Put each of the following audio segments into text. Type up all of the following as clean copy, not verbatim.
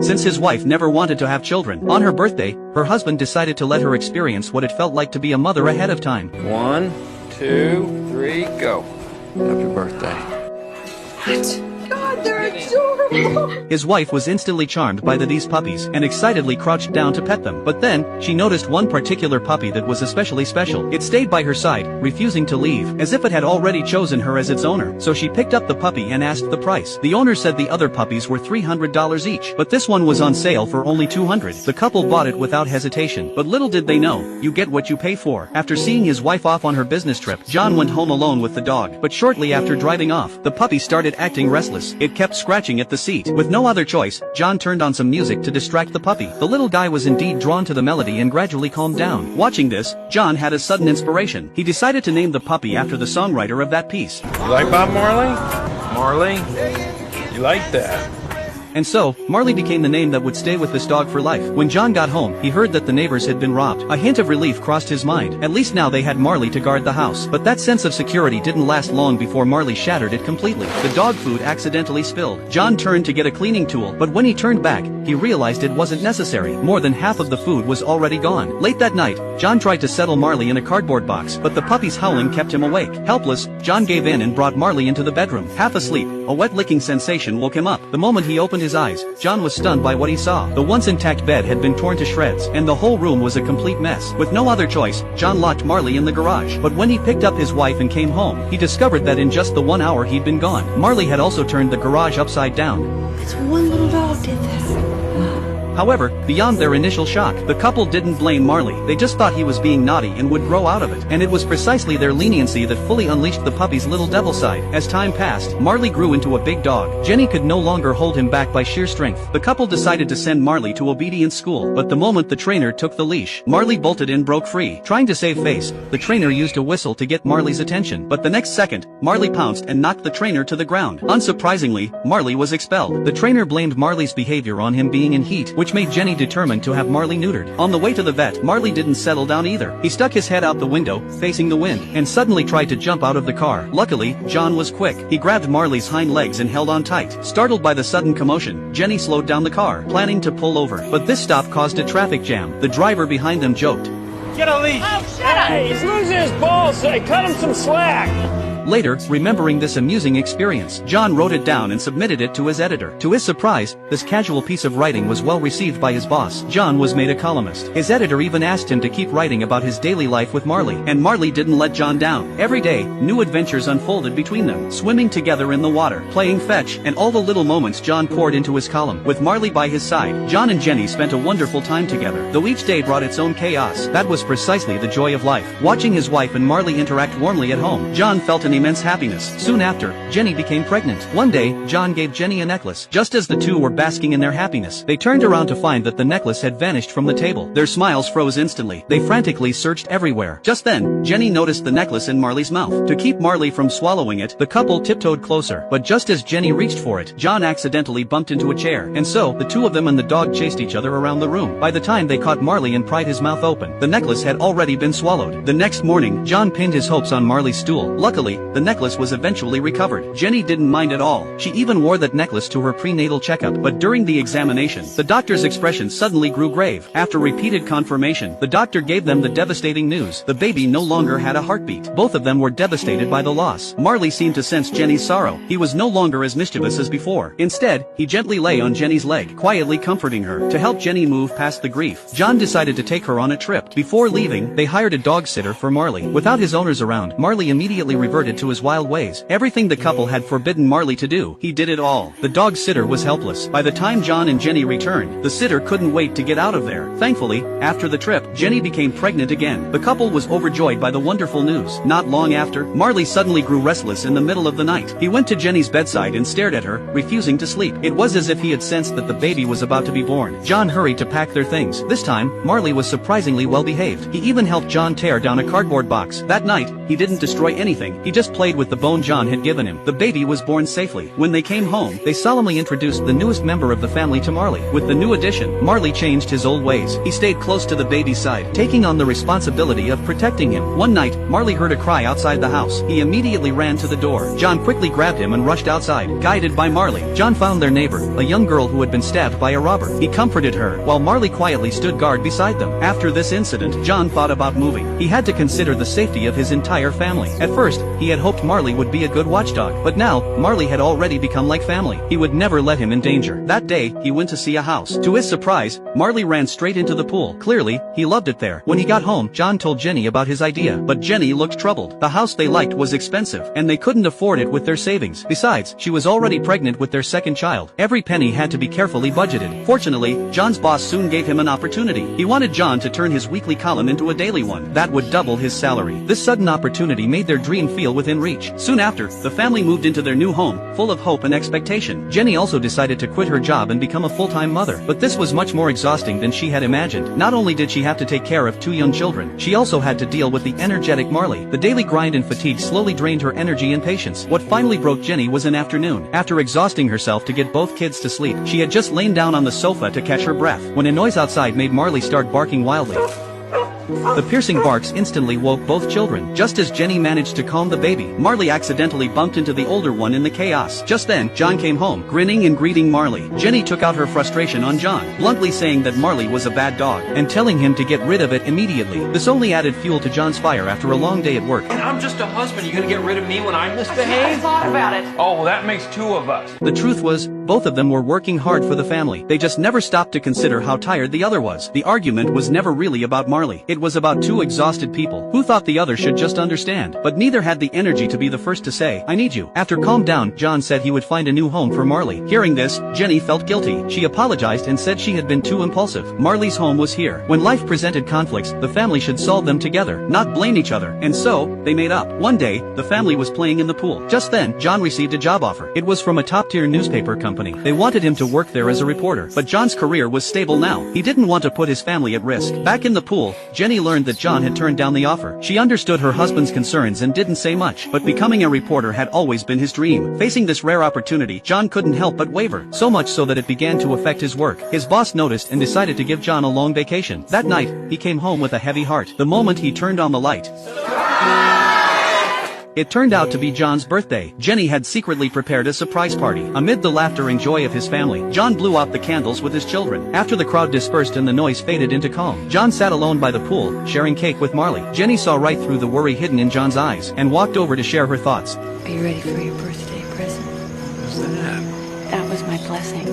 Since his wife never wanted to have children, on her birthday, her husband decided to let her experience what it felt like to be a mother ahead of time. 1, 2, 3, go. Happy birthday. What? God, they're adorable! His wife was instantly charmed by these puppies and excitedly crouched down to pet them. But then, she noticed one particular puppy that was especially special. It stayed by her side, refusing to leave, as if it had already chosen her as its owner. So she picked up the puppy and asked the price. The owner said the other puppies were $300 each, but this one was on sale for only $200. The couple bought it without hesitation, but little did they know, you get what you pay for. After seeing his wife off on her business trip, John went home alone with the dog. But shortly after driving off, the puppy started acting restless. It kept scratching at the seat. With no other choice, John turned on some music to distract the puppy. The little guy was indeed drawn to the melody and gradually calmed down. Watching this, John had a sudden inspiration. He decided to name the puppy after the songwriter of that piece. You like Bob Marley? Marley? You like that? And so, Marley became the name that would stay with this dog for life. When John got home, he heard that the neighbors had been robbed. A hint of relief crossed his mind. At least now they had Marley to guard the house. But that sense of security didn't last long before Marley shattered it completely. The dog food accidentally spilled. John turned to get a cleaning tool, but when he turned back, he realized it wasn't necessary. More than half of the food was already gone. Late that night, John tried to settle Marley in a cardboard box, but the puppy's howling kept him awake. Helpless, John gave in and brought Marley into the bedroom. Half asleep, a wet licking sensation woke him up. The moment he opened his eyes, John was stunned by what he saw. The once intact bed had been torn to shreds, and the whole room was a complete mess. With no other choice, John locked Marley in the garage. But when he picked up his wife and came home, he discovered that in just the 1 hour he'd been gone, Marley had also turned the garage upside down. This one little dog did this. However, beyond their initial shock, the couple didn't blame Marley. They just thought he was being naughty and would grow out of it. And it was precisely their leniency that fully unleashed the puppy's little devil side. As time passed, Marley grew into a big dog. Jenny could no longer hold him back by sheer strength. The couple decided to send Marley to obedience school, but the moment the trainer took the leash, Marley bolted and broke free. Trying to save face, the trainer used a whistle to get Marley's attention. But the next second, Marley pounced and knocked the trainer to the ground. Unsurprisingly, Marley was expelled. The trainer blamed Marley's behavior on him being in heat, which made Jenny determined to have Marley neutered. On the way to the vet, Marley didn't settle down either. He stuck his head out the window, facing the wind, and suddenly tried to jump out of the car. Luckily, John was quick. He grabbed Marley's hind legs and held on tight. Startled by the sudden commotion, Jenny slowed down the car, planning to pull over. But this stop caused a traffic jam. The driver behind them joked, Get a leash! Oh, shut up! Hey, he's losing his balls, so cut him some slack! Later, remembering this amusing experience, John wrote it down and submitted it to his editor. To his surprise, this casual piece of writing was well received by his boss. John was made a columnist. His editor even asked him to keep writing about his daily life with Marley, and Marley didn't let John down. Every day, new adventures unfolded between them, swimming together in the water, playing fetch, and all the little moments John poured into his column. With Marley by his side, John and Jenny spent a wonderful time together. Though each day brought its own chaos, that was precisely the joy of life. Watching his wife and Marley interact warmly at home, John felt an immense happiness. Soon after, Jenny became pregnant. One day, John gave Jenny a necklace. Just as the two were basking in their happiness, they turned around to find that the necklace had vanished from the table. Their smiles froze instantly. They frantically searched everywhere. Just then, Jenny noticed the necklace in Marley's mouth. To keep Marley from swallowing it, the couple tiptoed closer. But just as Jenny reached for it, John accidentally bumped into a chair. And so, the two of them and the dog chased each other around the room. By the time they caught Marley and pried his mouth open, the necklace had already been swallowed. The next morning, John pinned his hopes on Marley's stool. Luckily, the necklace was eventually recovered. Jenny didn't mind at all. She even wore that necklace to her prenatal checkup. But during the examination, the doctor's expression suddenly grew grave. After repeated confirmation, the doctor gave them the devastating news. The baby no longer had a heartbeat. Both of them were devastated by the loss. Marley seemed to sense Jenny's sorrow. He was no longer as mischievous as before. Instead, he gently lay on Jenny's leg, quietly comforting her. To help Jenny move past the grief, John decided to take her on a trip. Before leaving, they hired a dog sitter for Marley. Without his owners around, Marley immediately reverted to his wild ways. Everything the couple had forbidden Marley to do, he did it all. The dog sitter was helpless. By the time John and Jenny returned, the sitter couldn't wait to get out of there. Thankfully, after the trip, Jenny became pregnant again. The couple was overjoyed by the wonderful news. Not long after, Marley suddenly grew restless in the middle of the night. He went to Jenny's bedside and stared at her, refusing to sleep. It was as if he had sensed that the baby was about to be born. John hurried to pack their things. This time, Marley was surprisingly well behaved. He even helped John tear down a cardboard box. That night, he didn't destroy anything. He just just played with the bone John had given him. The baby was born safely. When they came home, they solemnly introduced the newest member of the family to Marley. With the new addition, Marley changed his old ways. He stayed close to the baby's side, taking on the responsibility of protecting him. One night, Marley heard a cry outside the house. He immediately ran to the door. John quickly grabbed him and rushed outside. Guided by Marley, John found their neighbor, a young girl who had been stabbed by a robber. He comforted her, while Marley quietly stood guard beside them. After this incident, John thought about moving. He had to consider the safety of his entire family. At first, he had hoped Marley would be a good watchdog, but now, Marley had already become like family. He would never let him in danger. That day, he went to see a house. To his surprise, Marley ran straight into the pool. Clearly, he loved it there. When he got home, John told Jenny about his idea, but Jenny looked troubled. The house they liked was expensive, and they couldn't afford it with their savings. Besides, she was already pregnant with their second child. Every penny had to be carefully budgeted. Fortunately, John's boss soon gave him an opportunity. He wanted John to turn his weekly column into a daily one. That would double his salary. This sudden opportunity made their dream feel within reach. Soon after, the family moved into their new home, full of hope and expectation. Jenny also decided to quit her job and become a full-time mother. But this was much more exhausting than she had imagined. Not only did she have to take care of 2 young children, she also had to deal with the energetic Marley. The daily grind and fatigue slowly drained her energy and patience. What finally broke Jenny was an afternoon. After exhausting herself to get both kids to sleep, she had just lain down on the sofa to catch her breath, when a noise outside made Marley start barking wildly. The piercing barks instantly woke both children. Just as Jenny managed to calm the baby, Marley accidentally bumped into the older one in the chaos. Just then, John came home, grinning and greeting Marley. Jenny took out her frustration on John, bluntly saying that Marley was a bad dog, and telling him to get rid of it immediately. This only added fuel to John's fire after a long day at work. And I'm just a husband. You gonna get rid of me when I I misbehave? thought about it. Oh, well, that makes 2 of us. The truth was, both of them were working hard for the family. They just never stopped to consider how tired the other was. The argument was never really about Marley. It was about 2 exhausted people, who thought the other should just understand. But neither had the energy to be the first to say, "I need you." After calmed down, John said he would find a new home for Marley. Hearing this, Jenny felt guilty. She apologized and said she had been too impulsive. Marley's home was here. When life presented conflicts, the family should solve them together, not blame each other. And so, they made up. One day, the family was playing in the pool. Just then, John received a job offer. It was from a top-tier newspaper company. They wanted him to work there as a reporter. But John's career was stable now. He didn't want to put his family at risk. Back in the pool, Jenny learned that John had turned down the offer. She understood her husband's concerns and didn't say much, but becoming a reporter had always been his dream. Facing this rare opportunity, John couldn't help but waver, so much so that it began to affect his work. His boss noticed and decided to give John a long vacation. That night, he came home with a heavy heart. The moment he turned on the light, it turned out to be John's birthday. Jenny had secretly prepared a surprise party. Amid the laughter and joy of his family, John blew out the candles with his children. After the crowd dispersed and the noise faded into calm, John sat alone by the pool, sharing cake with Marley. Jenny saw right through the worry hidden in John's eyes, and walked over to share her thoughts. Be ready for your birthday present. What's that? That was my blessing.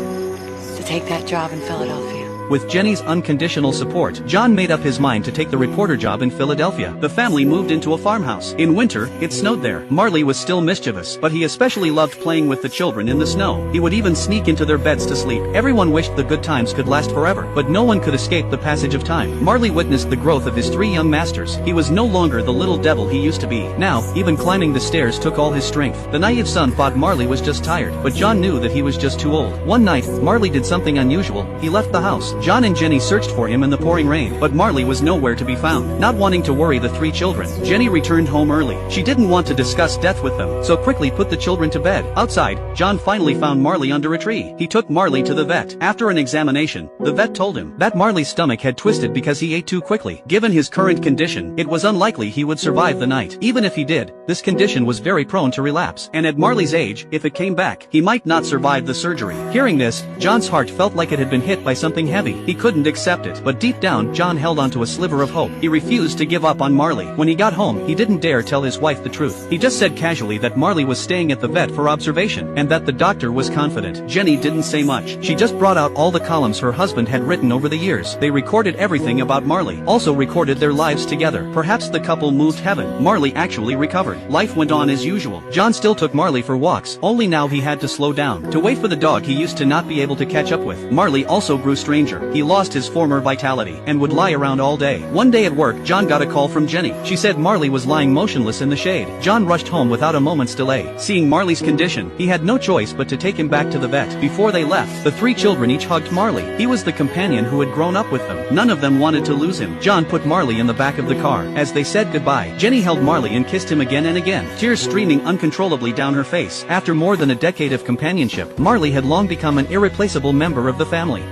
To take that job in Philadelphia. With Jenny's unconditional support, John made up his mind to take the reporter job in Philadelphia. The family moved into a farmhouse. In winter, it snowed there. Marley was still mischievous, but he especially loved playing with the children in the snow. He would even sneak into their beds to sleep. Everyone wished the good times could last forever, but no one could escape the passage of time. Marley witnessed the growth of his 3 young masters. He was no longer the little devil he used to be. Now, even climbing the stairs took all his strength. The naive son thought Marley was just tired, but John knew that he was just too old. One night, Marley did something unusual. He left the house. John and Jenny searched for him in the pouring rain, but Marley was nowhere to be found. Not wanting to worry the 3 children, Jenny returned home early. She didn't want to discuss death with them, so quickly put the children to bed. Outside, John finally found Marley under a tree. He took Marley to the vet. After an examination, the vet told him that Marley's stomach had twisted because he ate too quickly. Given his current condition, it was unlikely he would survive the night. Even if he did, this condition was very prone to relapse, and at Marley's age, if it came back, he might not survive the surgery. Hearing this, John's heart felt like it had been hit by something heavy. He couldn't accept it, but deep down, John held onto a sliver of hope. He refused to give up on Marley. When he got home, he didn't dare tell his wife the truth. He just said casually that Marley was staying at the vet for observation, and that the doctor was confident. Jenny didn't say much. She just brought out all the columns her husband had written over the years. They recorded everything about Marley, also recorded their lives together. Perhaps the couple moved heaven. Marley actually recovered. Life went on as usual. John still took Marley for walks, only now he had to slow down, to wait for the dog he used to not be able to catch up with. Marley also grew stranger. nature. He lost his former vitality and would lie around all day. One day at work, John got a call from Jenny. She said Marley was lying motionless in the shade. John rushed home without a moment's delay. Seeing Marley's condition, he had no choice but to take him back to the vet. Before they left, the three children each hugged Marley. He was the companion who had grown up with them. None of them wanted to lose him. John put Marley in the back of the car. As they said goodbye, Jenny held Marley and kissed him again and again, tears streaming uncontrollably down her face. After more than a decade of companionship, Marley had long become an irreplaceable member of the family.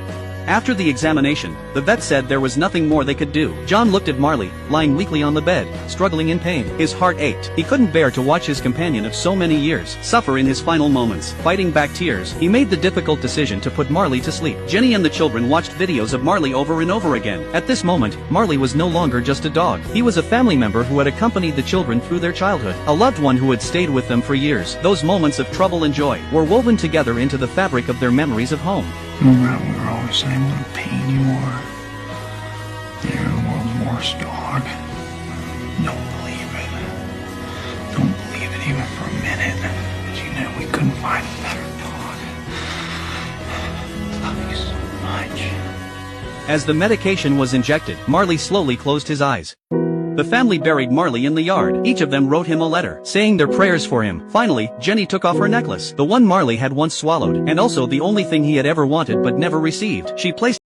After the examination, the vet said there was nothing more they could do. John looked at Marley, lying weakly on the bed, struggling in pain. His heart ached. He couldn't bear to watch his companion of so many years suffer in his final moments. Fighting back tears, he made the difficult decision to put Marley to sleep. Jenny and the children watched videos of Marley over and over again. At this moment, Marley was no longer just a dog. He was a family member who had accompanied the children through their childhood, a loved one who had stayed with them for years. Those moments of trouble and joy were woven together into the fabric of their memories of home. Remember how we were always saying what a pain you were? You're the world's worst dog. Don't believe it. Don't believe it even for a minute. Because you knew we couldn't find a better dog. Love you so much. As the medication was injected, Marley slowly closed his eyes. The family buried Marley in the yard. Each of them wrote him a letter, saying their prayers for him. Finally, Jenny took off her necklace, the one Marley had once swallowed, and also the only thing he had ever wanted but never received. She placed